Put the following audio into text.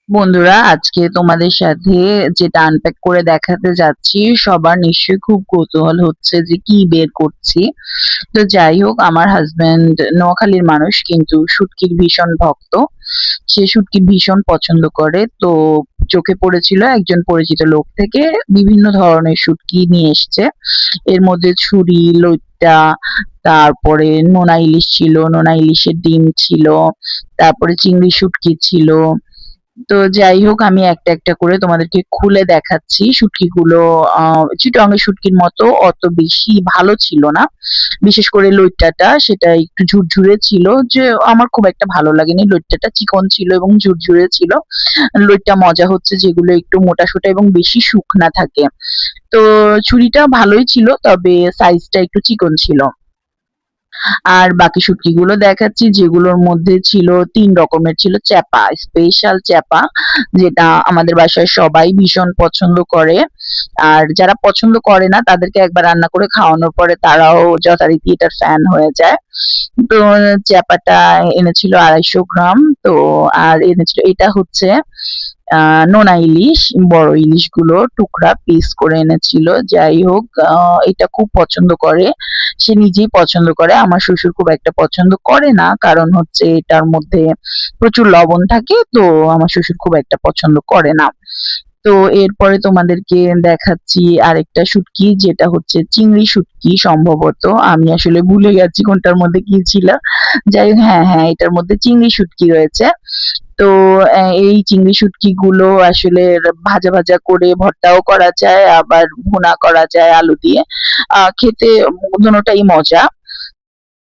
বন্ধুরা, আজকে তোমাদের সাথে যেটা আনপ্যাক করে দেখাতে যাচ্ছি, সবার নিশ্চয়ই খুব কৌতূহল হচ্ছে যে কি বের করছি। তো যাই হোক, আমার হাজবেন্ড নোয়াখালীর মানুষ, কিন্তু শুটকির ভীষণ ভক্ত। সে শুটকি ভীষণ পছন্দ করে। তো চোখে পড়েছিল একজন পরিচিত লোক থেকে বিভিন্ন ধরনের শুটকি নিয়ে এসছে। এর মধ্যে ছুরি, লইট্টা, তারপরে নোনা ইলিশ ছিল, নোনা ইলিশের ডিম ছিল, তারপরে চিংড়ি শুটকি ছিল। তো যাই হোক, আমি একটা একটা করে তোমাদেরকে খুলে দেখাচ্ছি। শুটকিগুলো চিটং এর শুটকির মতো অত বেশি ভালো ছিল না। বিশেষ করে লইট্টাটা, সেটা একটু ঝুরঝুরে ছিল, যে আমার খুব একটা ভালো লাগেনি। লইট্টাটা চিকন ছিল এবং ঝুরঝুরে ছিল। লইট্টা মজা হচ্ছে যেগুলো একটু মোটা-সোটা এবং বেশি শুকনা থাকে। তো ছুরিটা ভালোই ছিল, তবে সাইজটা একটু চিকন ছিল। আর বাকি শুটকিগুলো দেখাচ্ছি, যেগুলোর মধ্যে ছিল ৩ রকমের ছিল চ্যাপা, স্পেশাল চ্যাপা, যেটা আমাদের বাসায় সবাই ভীষণ পছন্দ করে। আর যারা পছন্দ করে না তাদেরকে একবার রান্না করে খাওয়ানোর পরে তারাও যথারীতি এটার ফ্যান হয়ে যায়। তো চ্যাপাটা এনেছিল ২৫০ গ্রাম। তো আর এনেছিল, এটা হচ্ছে নোনা ইলিশ, বড় ইলিশগুলো টুকরা পিস করে এনেছিল। যাই হোক, এটা খুব পছন্দ করে। সে নিজেই পছন্দ করে। আমার শ্বশুর খুব একটা পছন্দ করে না। কারণ হচ্ছে এটার মধ্যে প্রচুর লবণ থাকে। তো আমার শ্বশুর খুব একটা পছন্দ করে না। তো এরপরে তোমাদেরকে দেখাচ্ছি আরেকটা শুটকি, যেটা হচ্ছে চিংড়ি শুটকি সম্ভবত। আমি আসলে ভুলে গেছি কোনটার মধ্যে কি ছিল। যাই হোক, হ্যাঁ, হ্যাঁ, এটার মধ্যে চিংড়ি শুটকি রয়েছে। তো এই চিংড়ি শুটকিগুলো আসলে ভাজা ভাজা করে ভর্তাও করা যায়, আবার ভুনা করা যায় আলু দিয়ে। খেতে দোনোটাই মজা।